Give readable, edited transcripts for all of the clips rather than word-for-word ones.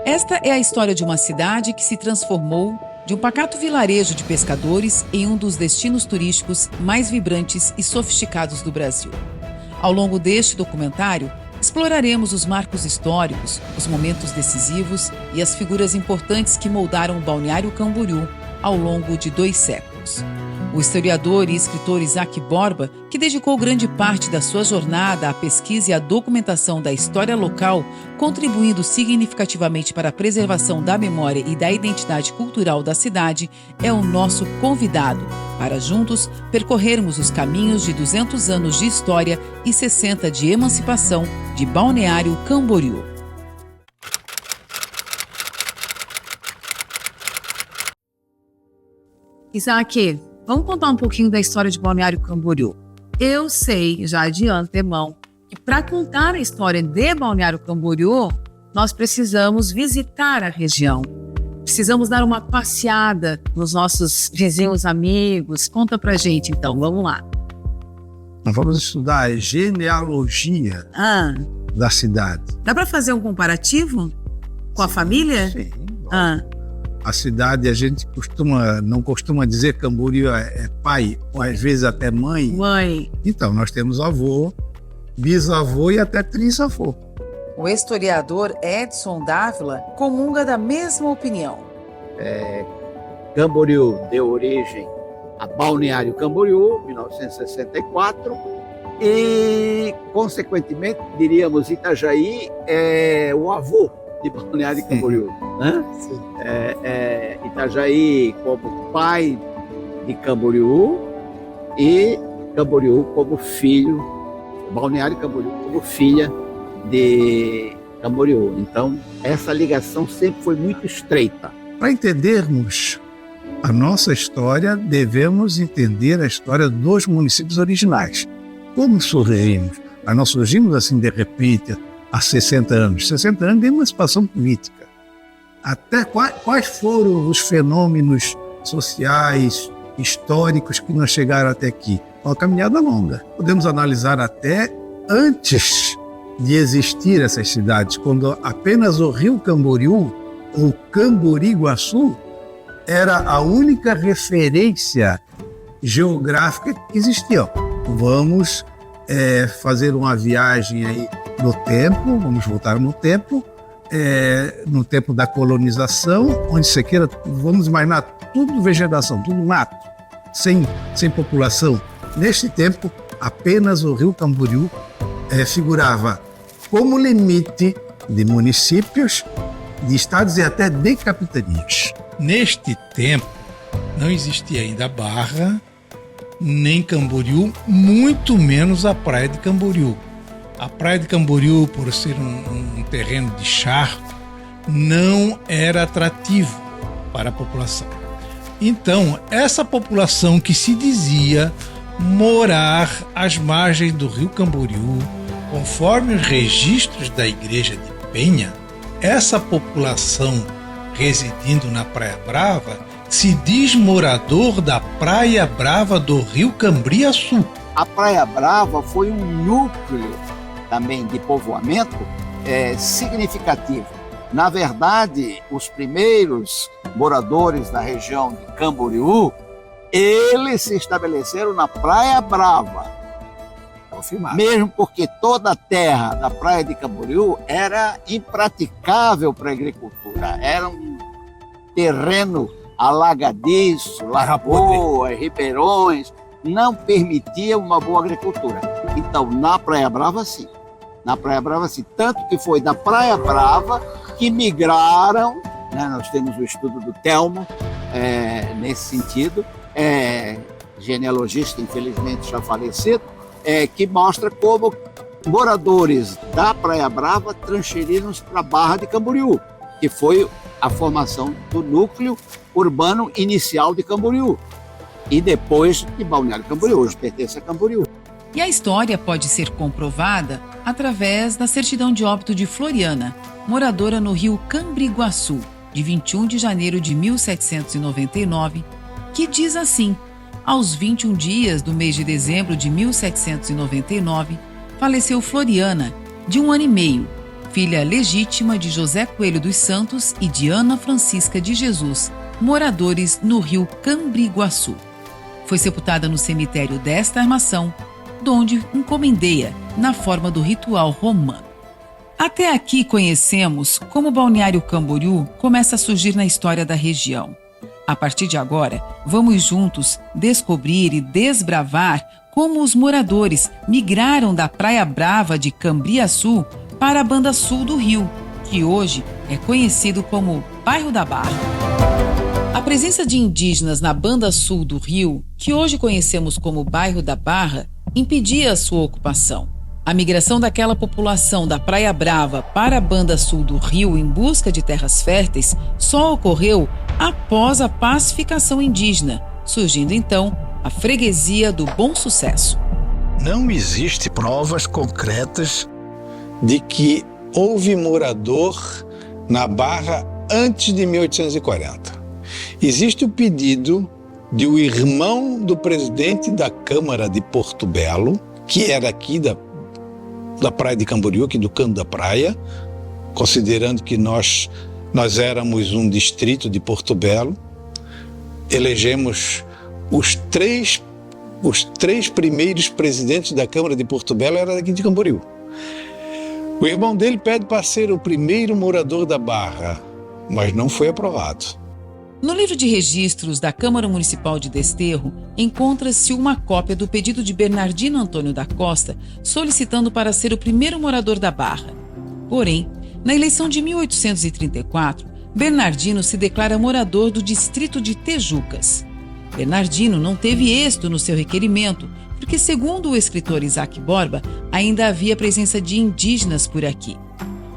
Esta é a história de uma cidade que se transformou de um pacato vilarejo de pescadores em um dos destinos turísticos mais vibrantes e sofisticados do Brasil. Ao longo deste documentário, exploraremos os marcos históricos, os momentos decisivos e as figuras importantes que moldaram o Balneário Camboriú ao longo de 2 séculos. O historiador e escritor Isaac Borba, que dedicou grande parte da sua jornada à pesquisa e à documentação da história local, contribuindo significativamente para a preservação da memória e da identidade cultural da cidade, é o nosso convidado, para juntos percorrermos os caminhos de 200 anos de história e 60 de emancipação de Balneário Camboriú. Isaac, vamos contar um pouquinho da história de Balneário Camboriú. Eu sei, já de antemão, que para contar a história de Balneário Camboriú, nós precisamos visitar a região. Precisamos dar uma passeada nos nossos vizinhos amigos. Conta pra gente, então. Vamos lá. Nós vamos estudar a genealogia da cidade. Dá para fazer um comparativo com a família? Sim. A cidade, a gente não costuma dizer que Camboriú é pai, ou às vezes até mãe. Mãe. Então, nós temos avô, bisavô e até trisavô. O historiador Edson Dávila comunga da mesma opinião. Camboriú deu origem a Balneário Camboriú, 1964, e, consequentemente, diríamos, Itajaí é o avô de Balneário Camboriú, né? Itajaí como pai de Camboriú e Camboriú como filho, Balneário Camboriú como filha de Camboriú. Então, essa ligação sempre foi muito estreita. Para entendermos a nossa história, devemos entender a história dos municípios originais. Como surgimos? Nós surgimos assim de repente há 60 anos. 60 anos de emancipação política. Até quais foram os fenômenos sociais, históricos que nos chegaram até aqui? Uma caminhada longa. Podemos analisar até antes de existir essas cidades, quando apenas o Rio Camboriú, ou Cambori-Guaçu, era a única referência geográfica que existia. Vamos fazer uma viagem aí no tempo, vamos voltar no tempo da colonização, onde você queira, vamos imaginar tudo vegetação, tudo mato, sem população. Neste tempo, apenas o Rio Camboriú figurava como limite de municípios, de estados e até de capitanias. Neste tempo, não existia ainda Barra, nem Camboriú, muito menos a Praia de Camboriú. A Praia de Camboriú, por ser um terreno de charco, não era atrativo para a população. Então, essa população que se dizia morar às margens do Rio Camboriú, conforme os registros da Igreja de Penha, essa população residindo na Praia Brava se diz morador da Praia Brava do Rio Cambriaçu. A Praia Brava foi um núcleo também de povoamento significativo. Na verdade, os primeiros moradores da região de Camboriú, eles se estabeleceram na Praia Brava. Confirmado. Mesmo porque toda a terra da Praia de Camboriú era impraticável para a agricultura. Era um terreno alagadiço, lagoas, ribeirões, não permitia uma boa agricultura. Então, na Praia Brava, sim. Na Praia Brava, sim. Tanto que foi da Praia Brava que migraram, né? Nós temos o estudo do Telmo nesse sentido, genealogista, infelizmente já falecido, que mostra como moradores da Praia Brava transferiram-se para a Barra de Camboriú, que foi a formação do núcleo urbano inicial de Camboriú. E depois de Balneário Camboriú, hoje pertence a Camboriú. E a história pode ser comprovada através da certidão de óbito de Floriana, moradora no Rio Cambriguaçu, de 21 de janeiro de 1799, que diz assim: aos 21 dias do mês de dezembro de 1799, faleceu Floriana, de 1 ano e meio, filha legítima de José Coelho dos Santos e de Ana Francisca de Jesus, moradores no rio Cambriguaçu. Foi sepultada no cemitério desta armação, donde encomendeia na forma do ritual romano. Até aqui conhecemos como o Balneário Camboriú começa a surgir na história da região. A partir de agora, vamos juntos descobrir e desbravar como os moradores migraram da Praia Brava de Cambriaçu para a banda sul do rio, que hoje é conhecido como Bairro da Barra. A presença de indígenas na banda sul do rio, que hoje conhecemos como Bairro da Barra, impedia a sua ocupação. A migração daquela população da Praia Brava para a banda sul do rio em busca de terras férteis só ocorreu após a pacificação indígena, surgindo então a freguesia do Bom Sucesso. Não existe provas concretas de que houve morador na Barra antes de 1840. Existe o pedido de um irmão do presidente da Câmara de Porto Belo, que era aqui da Praia de Camboriú, aqui do canto da praia, considerando que nós éramos um distrito de Porto Belo. Elegemos os três primeiros presidentes da Câmara de Porto Belo eram daqui de Camboriú. O irmão dele pede para ser o primeiro morador da Barra, mas não foi aprovado. No livro de registros da Câmara Municipal de Desterro, encontra-se uma cópia do pedido de Bernardino Antônio da Costa, solicitando para ser o primeiro morador da Barra. Porém, na eleição de 1834, Bernardino se declara morador do distrito de Tejucas. Bernardino não teve êxito no seu requerimento, porque, segundo o escritor Isaac Borba, ainda havia presença de indígenas por aqui.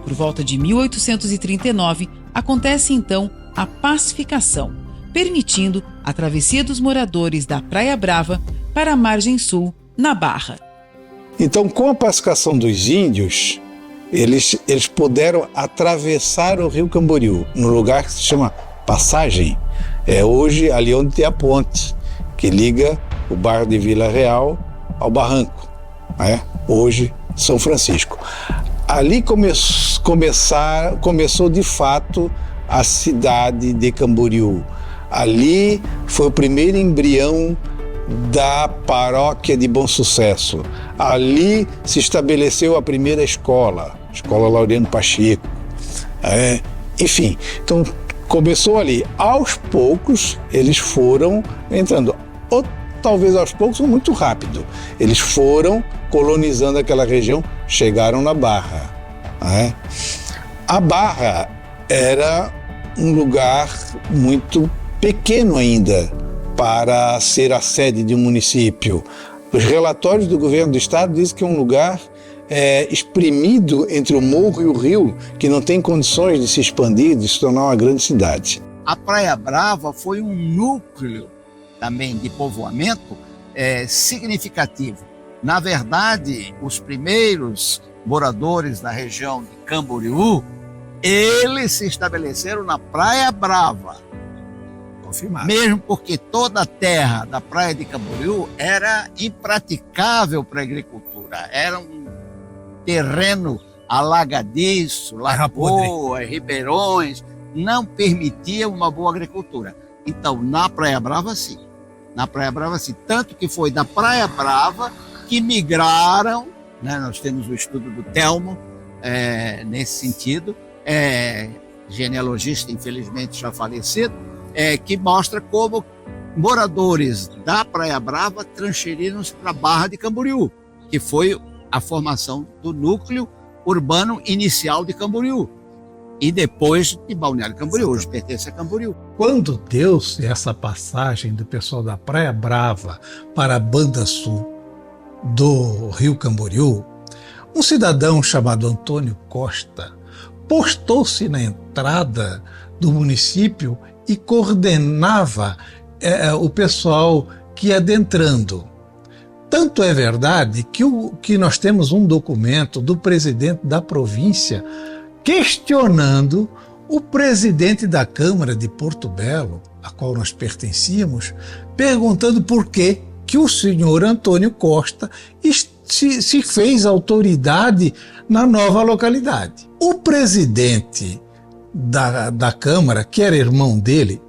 Por volta de 1839, acontece então a pacificação, permitindo a travessia dos moradores da Praia Brava para a margem sul, na Barra. Então, com a pacificação dos índios, eles puderam atravessar o rio Camboriú, no lugar que se chama Passagem. É hoje ali onde tem a ponte, que liga o bairro de Vila Real ao Barranco, né? Hoje São Francisco. Ali começou de fato a cidade de Camboriú. Ali foi o primeiro embrião da paróquia de Bom Sucesso. Ali se estabeleceu a primeira escola, Escola Laureano Pacheco. Enfim, então começou ali. Aos poucos eles foram entrando, ou talvez aos poucos ou muito rápido. Eles foram colonizando aquela região, chegaram na Barra. A Barra era um lugar muito pequeno ainda para ser a sede de um município. Os relatórios do governo do estado dizem que é um lugar espremido entre o morro e o rio, que não tem condições de se expandir, de se tornar uma grande cidade. A Praia Brava foi um núcleo também de povoamento significativo. Na verdade, os primeiros moradores da região de Camboriú, eles se estabeleceram na Praia Brava. Confirmado. Mesmo porque toda a terra da Praia de Camboriú era impraticável para a agricultura. Era um terreno alagadiço, lagoas, ribeirões, não permitia uma boa agricultura. Então, na Praia Brava, sim. Na Praia Brava, sim. Tanto que foi da Praia Brava que migraram, né? Nós temos o estudo do Telmo nesse sentido, genealogista, infelizmente já falecido, que mostra como moradores da Praia Brava transferiram-se para a Barra de Camboriú, que foi a formação do núcleo urbano inicial de Camboriú. E depois de Balneário Camboriú, hoje pertence a Camboriú. Quando deu-se essa passagem do pessoal da Praia Brava para a banda sul do rio Camboriú, um cidadão chamado Antônio Costa postou-se na entrada do município e coordenava o pessoal que ia adentrando. Tanto é verdade que nós temos um documento do presidente da província questionando o presidente da Câmara de Porto Belo, a qual nós pertencíamos, perguntando por que o senhor Antônio Costa se fez autoridade na nova localidade. O presidente da Câmara, que era irmão dele,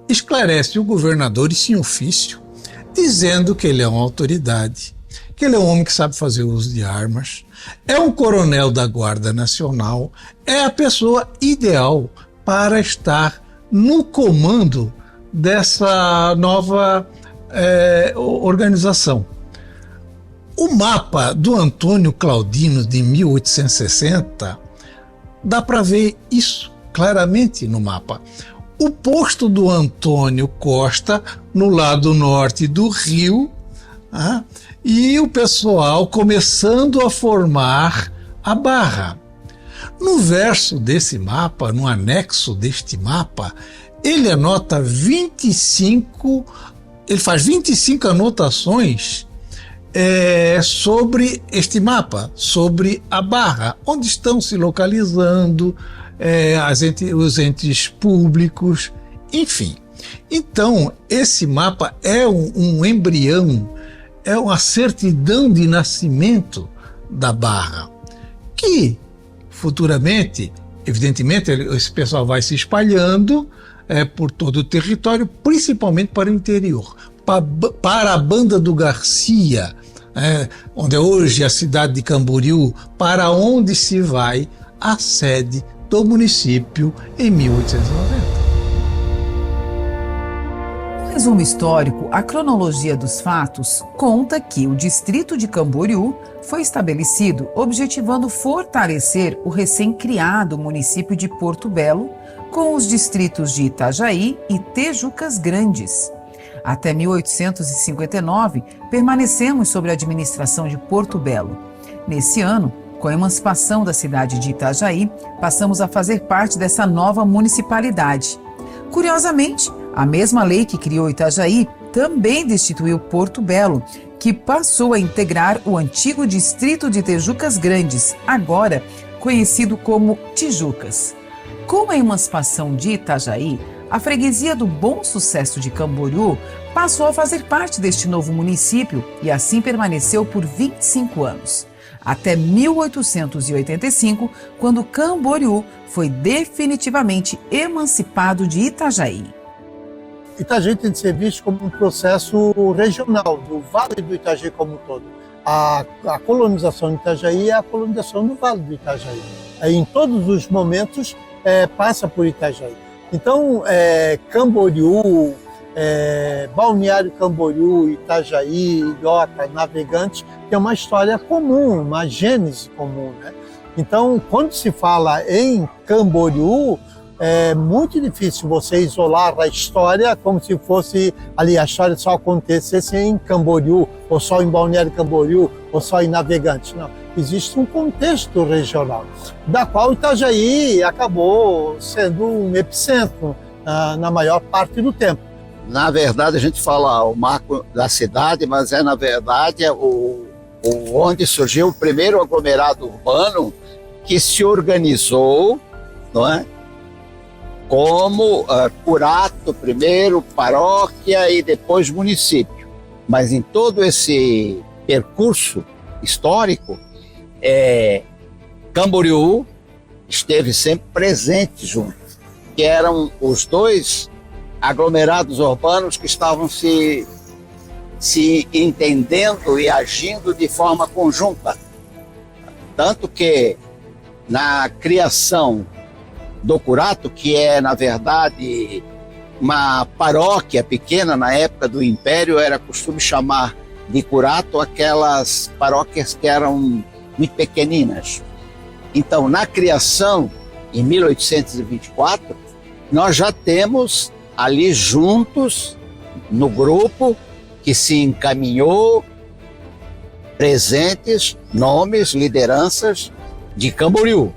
esclarece o governador, isso em ofício, dizendo que ele é uma autoridade, que ele é um homem que sabe fazer uso de armas, é um coronel da Guarda Nacional, é a pessoa ideal para estar no comando dessa nova organização. O mapa do Antônio Claudino de 1860 dá para ver isso claramente no mapa. O posto do Antônio Costa no lado norte do rio, e o pessoal começando a formar a barra. No verso desse mapa, no anexo deste mapa, ele anota 25, ele faz 25 anotações sobre este mapa, sobre a barra, onde estão se localizando os entes públicos, enfim. Então, esse mapa é um embrião, é uma certidão de nascimento da barra, que futuramente, evidentemente, esse pessoal vai se espalhando por todo o território, principalmente para o interior, para a Banda do Garcia, onde é hoje a cidade de Camboriú, para onde se vai a sede do município em 1890. No resumo histórico, a cronologia dos fatos conta que o distrito de Camboriú foi estabelecido objetivando fortalecer o recém-criado município de Porto Belo com os distritos de Itajaí e Tejucas Grandes. Até 1859, permanecemos sob a administração de Porto Belo. Nesse ano, com a emancipação da cidade de Itajaí, passamos a fazer parte dessa nova municipalidade. Curiosamente, a mesma lei que criou Itajaí também destituiu Porto Belo, que passou a integrar o antigo distrito de Tejucas Grandes, agora conhecido como Tijucas. Com a emancipação de Itajaí, a freguesia do Bom Sucesso de Camboriú passou a fazer parte deste novo município e assim permaneceu por 25 anos. Até 1885, quando Camboriú foi definitivamente emancipado de Itajaí. Itajaí tem de ser visto como um processo regional, do Vale do Itajaí como um todo. A colonização de Itajaí é a colonização do Vale do Itajaí. Em todos os momentos passa por Itajaí. Então, Camboriú, Balneário Camboriú, Itajaí, Ilhota, Navegantes, tem uma história comum, uma gênese comum, né? Então, quando se fala em Camboriú, é muito difícil você isolar a história como se fosse ali a história só acontecesse em Camboriú, ou só em Balneário Camboriú, ou só em Navegantes. Não, existe um contexto regional, da qual Itajaí acabou sendo um epicentro na maior parte do tempo. Na verdade, a gente fala o marco da cidade, mas na verdade onde surgiu o primeiro aglomerado urbano que se organizou, não é? Como curato primeiro, paróquia e depois município. Mas em todo esse percurso histórico, Camboriú esteve sempre presente junto, que eram os dois aglomerados urbanos que estavam se entendendo e agindo de forma conjunta. Tanto que na criação do curato, que é, na verdade, uma paróquia pequena, na época do Império, era costume chamar de curato aquelas paróquias que eram muito pequeninas. Então, na criação, em 1824, nós já temos ali juntos, no grupo que se encaminhou, presentes, nomes, lideranças de Camboriú.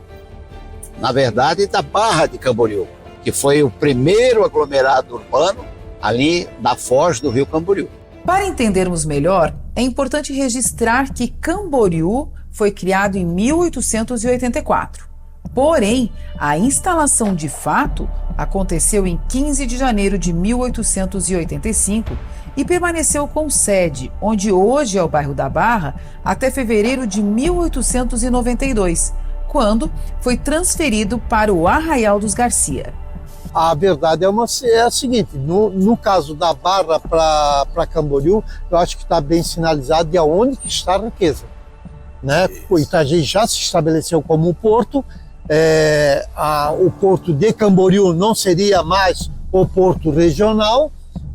Na verdade, da Barra de Camboriú, que foi o primeiro aglomerado urbano ali da foz do rio Camboriú. Para entendermos melhor, é importante registrar que Camboriú foi criado em 1884. Porém, a instalação de fato aconteceu em 15 de janeiro de 1885 e permaneceu com sede, onde hoje é o bairro da Barra, até fevereiro de 1892, quando foi transferido para o Arraial dos Garcia. A verdade é a seguinte, no caso da Barra para Camboriú, eu acho que está bem sinalizado de onde que está a riqueza. Né? O Itajaí já se estabeleceu como um porto, o porto de Camboriú não seria mais o porto regional,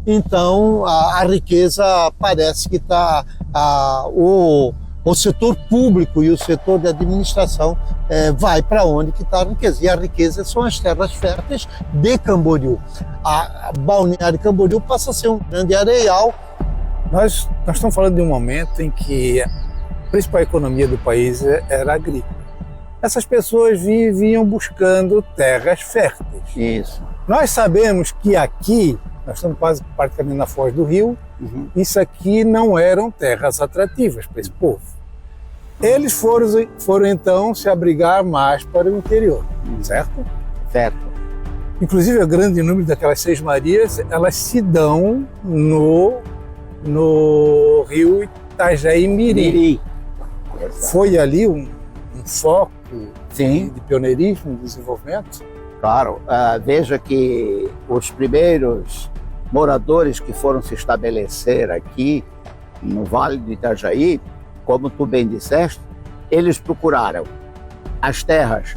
então a riqueza parece que está... O setor público e o setor de administração vai para onde que está a riqueza. E a riqueza são as terras férteis de Camboriú. A Balneário Camboriú passa a ser um grande areal. Nós estamos falando de um momento em que a principal economia do país era agrícola. Essas pessoas vinham buscando terras férteis. Isso. Nós sabemos que aqui, nós estamos quase praticamente na foz do rio, isso aqui não eram terras atrativas para esse povo. Eles foram então se abrigar mais para o interior, certo? Certo. Inclusive, o grande número daquelas Seis Marias, elas se dão no rio Itajaí-Mirim. Foi ali um foco de pioneirismo e desenvolvimento? Claro. Veja que os primeiros moradores que foram se estabelecer aqui no Vale do Itajaí, como tu bem disseste, eles procuraram as terras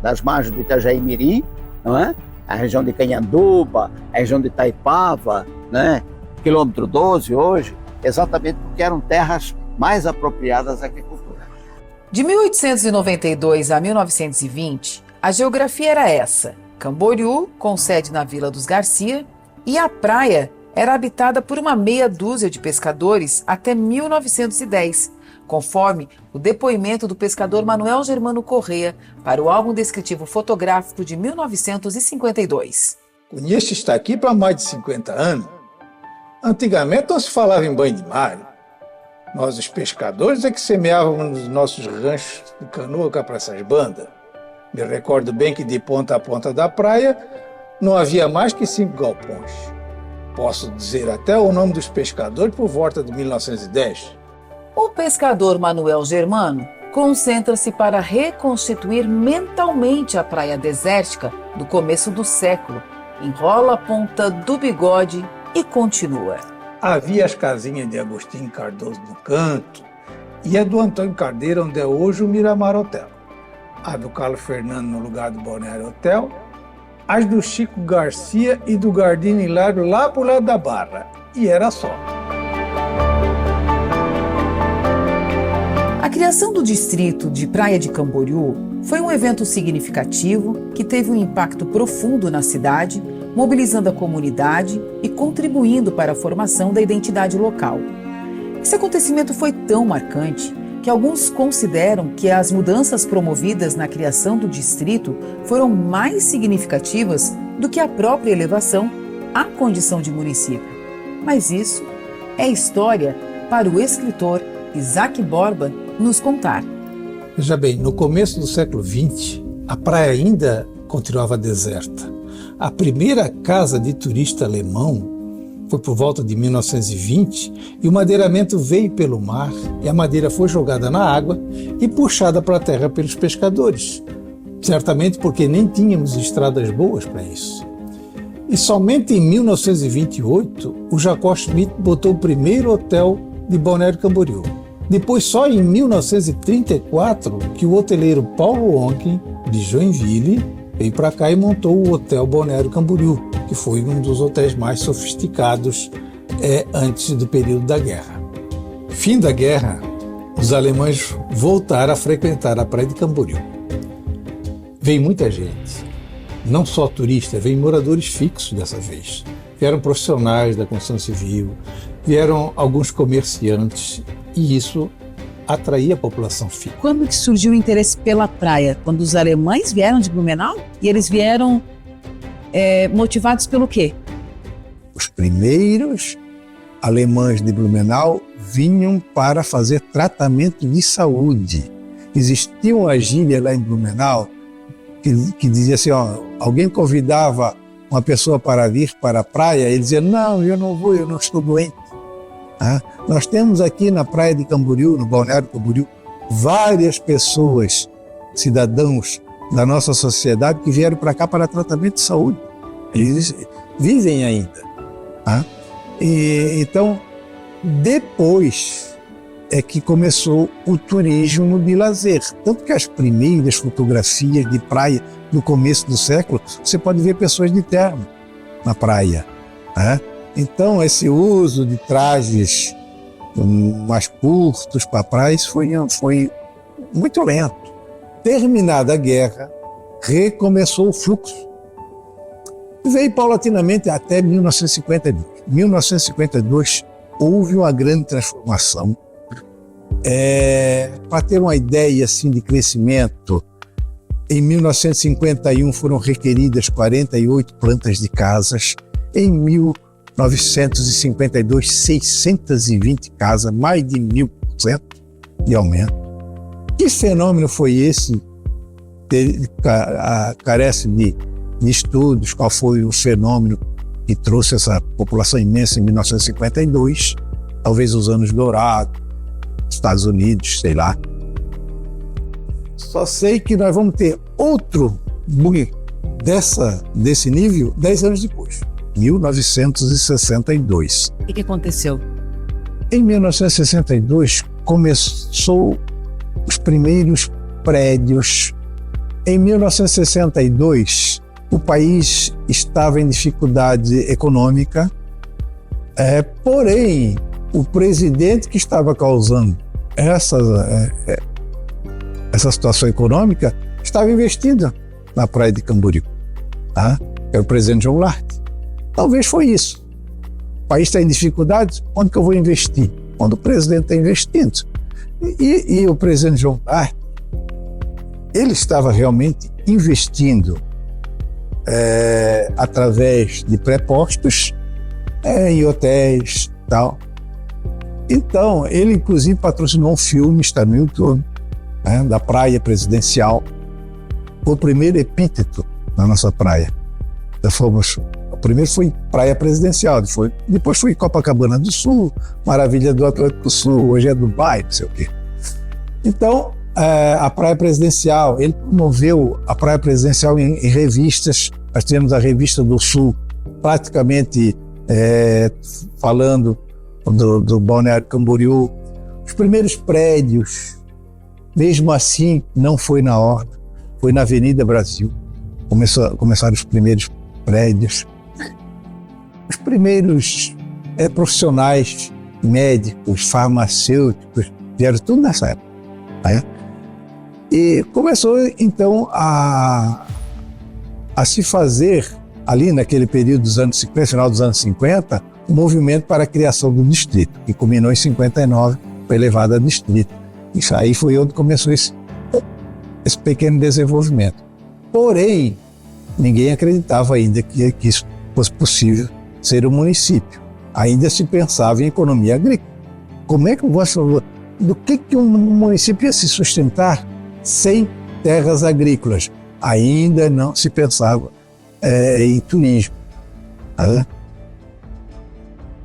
das margens do Itajaí-Mirim, não é? A região de Canhanduba, a região de Itaipava, né? Quilômetro 12 hoje, exatamente porque eram terras mais apropriadas à agricultura. De 1892 a 1920, a geografia era essa: Camboriú, com sede na Vila dos Garcia, e a praia era habitada por uma meia dúzia de pescadores até 1910, conforme o depoimento do pescador Manuel Germano Corrêa para o álbum descritivo fotográfico de 1952. Conheço está aqui para mais de 50 anos. Antigamente não se falava em banho de mar. Nós, os pescadores, é que semeávamos nos nossos ranchos de canoa cá para essas bandas. Me recordo bem que de ponta a ponta da praia não havia mais que 5 galpões. Posso dizer até o nome dos pescadores por volta de 1910. O pescador Manuel Germano concentra-se para reconstituir mentalmente a praia desértica do começo do século, enrola a ponta do bigode e continua. Havia as casinhas de Agostinho Cardoso no canto e a do Antônio Cardeiro, onde é hoje o Miramar Hotel. A do Carlos Fernando no lugar do Balneário Hotel. As do Chico Garcia e do Gardino Hilário lá pro lado da Barra. E era só. A criação do distrito de Praia de Camboriú foi um evento significativo que teve um impacto profundo na cidade, mobilizando a comunidade e contribuindo para a formação da identidade local. Esse acontecimento foi tão marcante que alguns consideram que as mudanças promovidas na criação do distrito foram mais significativas do que a própria elevação à condição de município. Mas isso é história para o escritor Isaac Borba nos contar. Veja bem, no começo do século XX, a praia ainda continuava deserta. A primeira casa de turista alemão foi por volta de 1920 e o madeiramento veio pelo mar e a madeira foi jogada na água e puxada para a terra pelos pescadores. Certamente porque nem tínhamos estradas boas para isso. E somente em 1928 o Jacó Schmidt botou o primeiro hotel de Balneário Camboriú. Depois, só em 1934, que o hoteleiro Paulo Oncken, de Joinville, veio para cá e montou o Hotel Balneário Camboriú, que foi um dos hotéis mais sofisticados antes do período da guerra. Fim da guerra, os alemães voltaram a frequentar a praia de Camboriú. Veio muita gente, não só turistas, veio moradores fixos dessa vez. Vieram profissionais da construção civil, vieram alguns comerciantes e isso atraía a população fixa. Quando que surgiu o interesse pela praia? Quando os alemães vieram de Blumenau? E eles vieram motivados pelo quê? Os primeiros alemães de Blumenau vinham para fazer tratamento de saúde. Existia uma gíria lá em Blumenau que dizia assim, ó, alguém convidava uma pessoa para vir para a praia, ele dizia, não, eu não vou, eu não estou doente. Nós temos aqui na praia de Camboriú, no Balneário Camboriú, várias pessoas, cidadãos da nossa sociedade que vieram para cá para tratamento de saúde. Eles vivem ainda. Então, depois é que começou o turismo de lazer. Tanto que as primeiras fotografias de praia no começo do século, você pode ver pessoas de terno na praia. Então, esse uso de trajes mais curtos para a praia, isso foi muito lento. Terminada a guerra, recomeçou o fluxo. Veio paulatinamente até 1952. 1952 houve uma grande transformação. Para ter uma ideia assim, de crescimento, em 1951 foram requeridas 48 plantas de casas, em 1952 620 casas, mais de 1000% de aumento. Que fenômeno foi esse? Carece de estudos, qual foi o fenômeno que trouxe essa população imensa em 1952, talvez os anos dourados, Estados Unidos, sei lá. Só sei que nós vamos ter outro boom desse nível 10 anos depois, 1962. O que aconteceu? Em 1962 começou os primeiros prédios. Em 1962 o país estava em dificuldade econômica, porém o presidente que estava causando essa situação econômica estava investindo na praia de Camboriú, que era o presidente João Goulart. Talvez foi isso. O país está em dificuldades, onde que eu vou investir? Onde o presidente está investindo. E o presidente João Goulart, ele estava realmente investindo através de prepostos em hotéis e tal. Então, ele inclusive patrocinou um filme, está no YouTube, da praia presidencial. O primeiro epíteto na nossa praia. O primeiro foi praia presidencial, depois foi Copacabana do Sul, Maravilha do Atlântico Sul, hoje é Dubai, não sei o quê. Então, a praia presidencial, ele promoveu a praia presidencial em revistas. Nós temos a Revista do Sul, praticamente falando do Balneário Camboriú. Os primeiros prédios, mesmo assim, não foi na Orla, foi na Avenida Brasil. Começaram os primeiros prédios. Os primeiros profissionais médicos, farmacêuticos, vieram tudo nessa época. E começou, então, a se fazer, ali naquele período dos anos 50, final dos anos 50, um movimento para a criação do distrito, que culminou em 59, foi elevado a distrito. Isso aí foi onde começou esse pequeno desenvolvimento. Porém, ninguém acreditava ainda que isso fosse possível ser um município. Ainda se pensava em economia agrícola. Como é que do que um município ia se sustentar sem terras agrícolas? Ainda não se pensava em turismo.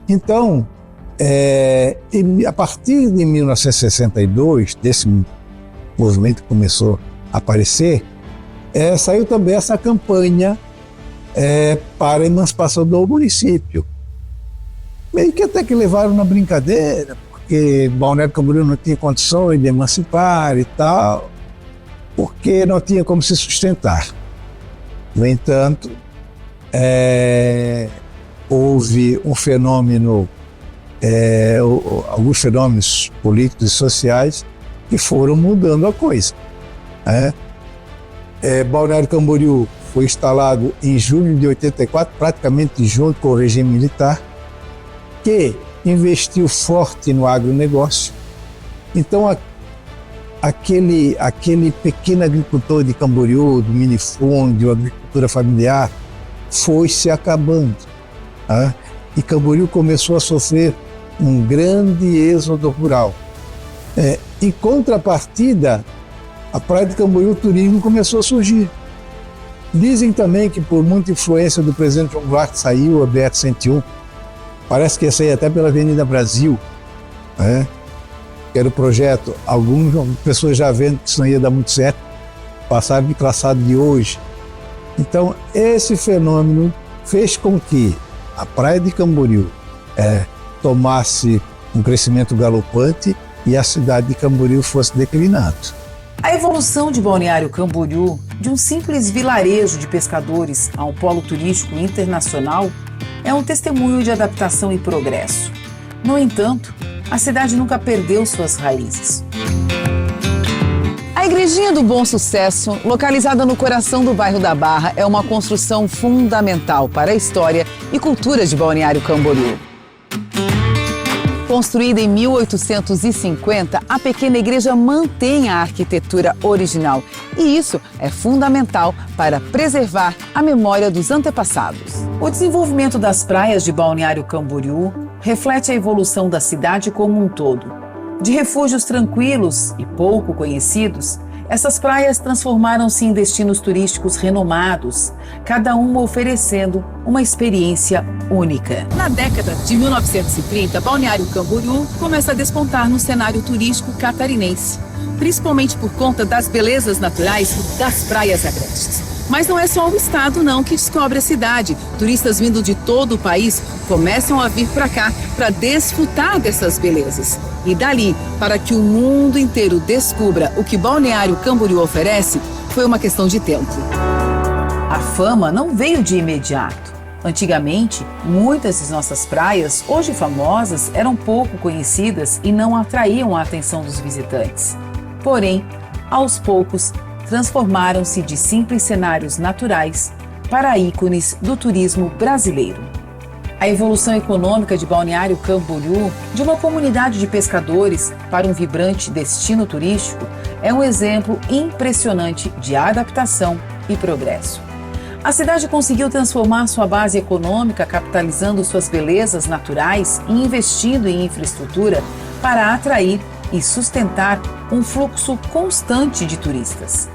Então, a partir de 1962, desse movimento que começou a aparecer, saiu também essa campanha para a emancipação do município. Meio que até que levaram na brincadeira, porque Balneário Camboriú não tinha condições de emancipar e tal, porque não tinha como se sustentar. No entanto, houve um fenômeno, alguns fenômenos políticos e sociais que foram mudando a coisa. Balneário Camboriú foi instalado em julho de 84, praticamente junto com o regime militar, que investiu forte no agronegócio. Então, aquele pequeno agricultor de Camboriú, do minifúndio, agricultura familiar, foi se acabando. E Camboriú começou a sofrer um grande êxodo rural. Em contrapartida, a praia de Camboriú, o turismo começou a surgir. Dizem também que por muita influência do presidente João Goulart saiu a BR-101. Parece que ia sair até pela Avenida Brasil, né? Que era o projeto. Algumas pessoas já vendo que isso não ia dar muito certo, passaram de traçado de hoje. Então, esse fenômeno fez com que a Praia de Camboriú tomasse um crescimento galopante e a cidade de Camboriú fosse declinando. A evolução de Balneário Camboriú, de um simples vilarejo de pescadores a um polo turístico internacional, é um testemunho de adaptação e progresso. No entanto, a cidade nunca perdeu suas raízes. A Igrejinha do Bom Sucesso, localizada no coração do bairro da Barra, é uma construção fundamental para a história e cultura de Balneário Camboriú. Construída em 1850, a pequena igreja mantém a arquitetura original e isso é fundamental para preservar a memória dos antepassados. O desenvolvimento das praias de Balneário Camboriú reflete a evolução da cidade como um todo. De refúgios tranquilos e pouco conhecidos, essas praias transformaram-se em destinos turísticos renomados, cada uma oferecendo uma experiência única. Na década de 1930, Balneário Camboriú começa a despontar no cenário turístico catarinense, principalmente por conta das belezas naturais das praias agrestes. Mas não é só o estado não que descobre a cidade. Turistas vindo de todo o país começam a vir para cá para desfrutar dessas belezas. E dali, para que o mundo inteiro descubra o que Balneário Camboriú oferece, foi uma questão de tempo. A fama não veio de imediato. Antigamente, muitas de nossas praias, hoje famosas, eram pouco conhecidas e não atraíam a atenção dos visitantes. Porém, aos poucos, transformaram-se de simples cenários naturais para ícones do turismo brasileiro. A evolução econômica de Balneário Camboriú, de uma comunidade de pescadores para um vibrante destino turístico, é um exemplo impressionante de adaptação e progresso. A cidade conseguiu transformar sua base econômica, capitalizando suas belezas naturais e investindo em infraestrutura para atrair e sustentar um fluxo constante de turistas.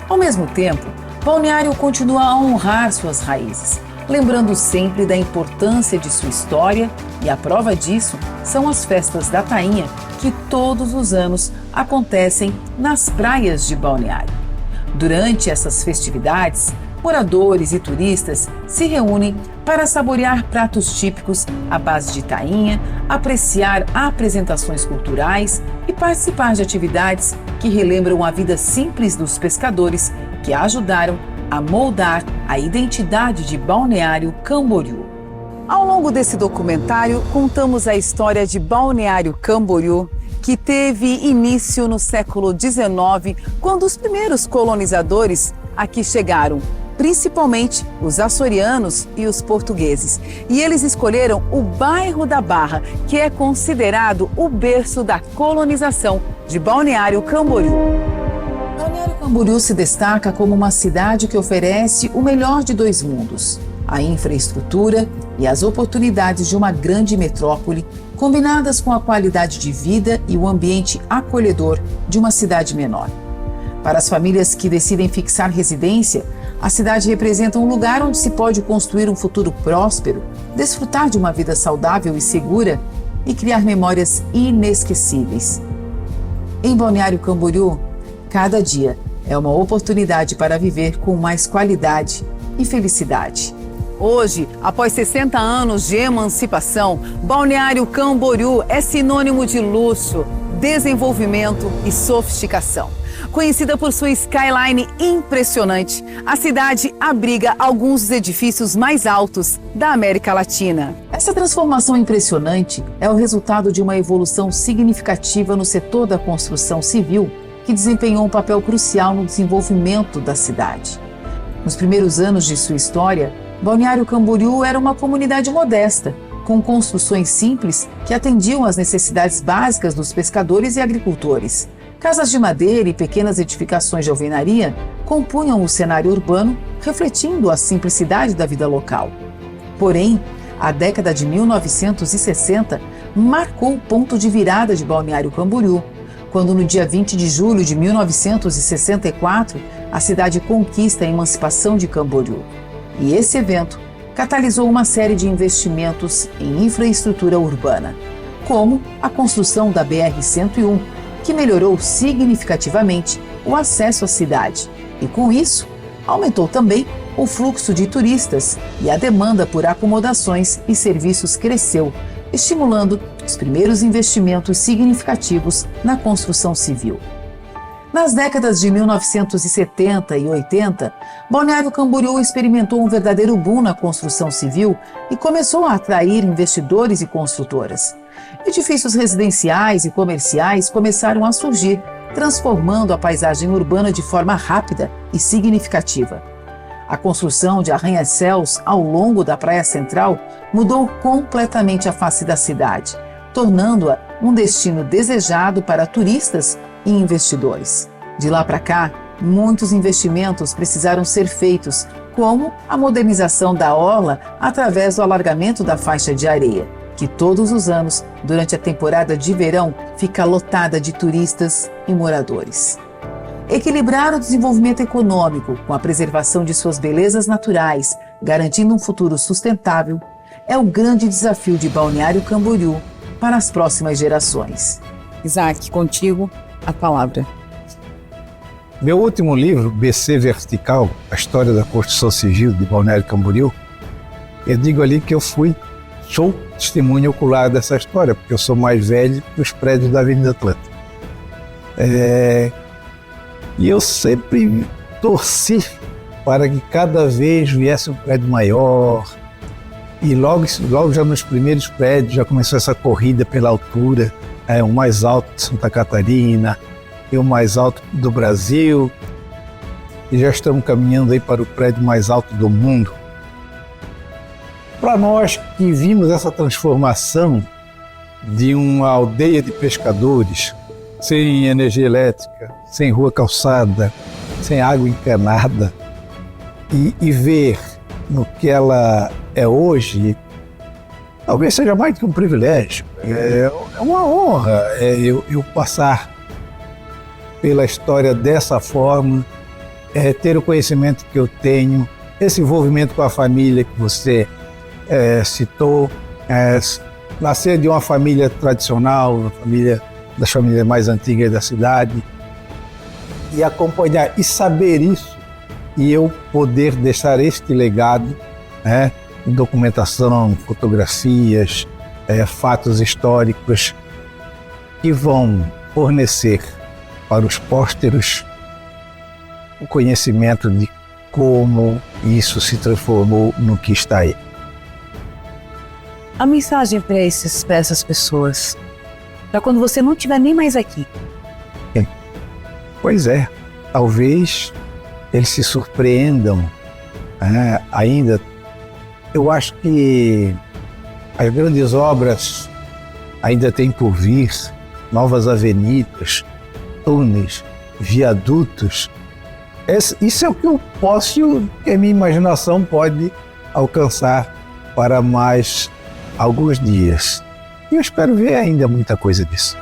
Ao mesmo tempo, Balneário continua a honrar suas raízes, lembrando sempre da importância de sua história, e a prova disso são as festas da Tainha, que todos os anos acontecem nas praias de Balneário. Durante essas festividades, moradores e turistas se reúnem para saborear pratos típicos à base de tainha, apreciar apresentações culturais e participar de atividades que relembram a vida simples dos pescadores que ajudaram a moldar a identidade de Balneário Camboriú. Ao longo desse documentário, contamos a história de Balneário Camboriú, que teve início no século XIX, quando os primeiros colonizadores aqui chegaram, principalmente os açorianos e os portugueses. E eles escolheram o bairro da Barra, que é considerado o berço da colonização de Balneário Camboriú. Balneário Camboriú se destaca como uma cidade que oferece o melhor de dois mundos: a infraestrutura e as oportunidades de uma grande metrópole, combinadas com a qualidade de vida e o ambiente acolhedor de uma cidade menor. Para as famílias que decidem fixar residência, a cidade representa um lugar onde se pode construir um futuro próspero, desfrutar de uma vida saudável e segura e criar memórias inesquecíveis. Em Balneário Camboriú, cada dia é uma oportunidade para viver com mais qualidade e felicidade. Hoje, após 60 anos de emancipação, Balneário Camboriú é sinônimo de luxo, desenvolvimento e sofisticação. Conhecida por sua skyline impressionante, a cidade abriga alguns dos edifícios mais altos da América Latina. Essa transformação impressionante é o resultado de uma evolução significativa no setor da construção civil, que desempenhou um papel crucial no desenvolvimento da cidade. Nos primeiros anos de sua história, Balneário Camboriú era uma comunidade modesta, com construções simples que atendiam às necessidades básicas dos pescadores e agricultores. Casas de madeira e pequenas edificações de alvenaria compunham o cenário urbano, refletindo a simplicidade da vida local. Porém, a década de 1960 marcou o ponto de virada de Balneário Camboriú, quando no dia 20 de julho de 1964 a cidade conquista a emancipação de Camboriú. E esse evento catalisou uma série de investimentos em infraestrutura urbana, como a construção da BR-101, que melhorou significativamente o acesso à cidade. E com isso, aumentou também o fluxo de turistas e a demanda por acomodações e serviços cresceu, estimulando os primeiros investimentos significativos na construção civil. Nas décadas de 1970 e 80, Balneário Camboriú experimentou um verdadeiro boom na construção civil e começou a atrair investidores e construtoras. Edifícios residenciais e comerciais começaram a surgir, transformando a paisagem urbana de forma rápida e significativa. A construção de arranha-céus ao longo da Praia Central mudou completamente a face da cidade, tornando-a um destino desejado para turistas e investidores. De lá para cá, muitos investimentos precisaram ser feitos, como a modernização da orla através do alargamento da faixa de areia, que todos os anos, durante a temporada de verão, fica lotada de turistas e moradores. Equilibrar o desenvolvimento econômico com a preservação de suas belezas naturais, garantindo um futuro sustentável, é o grande desafio de Balneário Camboriú para as próximas gerações. Isaac, contigo a palavra. Meu último livro, BC Vertical, a história da construção civil de Balneário Camboriú, eu digo ali que sou testemunha ocular dessa história, porque eu sou mais velho que os prédios da Avenida Atlântica. E eu sempre torci para que cada vez viesse um prédio maior. E logo já nos primeiros prédios já começou essa corrida pela altura, o mais alto de Santa Catarina e o mais alto do Brasil. E já estamos caminhando aí para o prédio mais alto do mundo. Para nós que vimos essa transformação de uma aldeia de pescadores, sem energia elétrica, sem rua calçada, sem água encanada, e ver no que ela é hoje, talvez seja mais do que um privilégio. É uma honra eu passar pela história dessa forma, ter o conhecimento que eu tenho, esse envolvimento com a família que você citou, nascer de uma família tradicional, uma família das famílias mais antigas da cidade, e acompanhar e saber isso, e eu poder deixar este legado, documentação, fotografias, fatos históricos que vão fornecer para os pósteros o conhecimento de como isso se transformou no que está aí. A mensagem para essas pessoas, para quando você não estiver nem mais aqui. Pois é, talvez eles se surpreendam ainda. Eu acho que as grandes obras ainda têm por vir, novas avenidas, túneis, viadutos. Isso é o que eu posso, que a minha imaginação pode alcançar para mais alguns dias. E eu espero ver ainda muita coisa disso.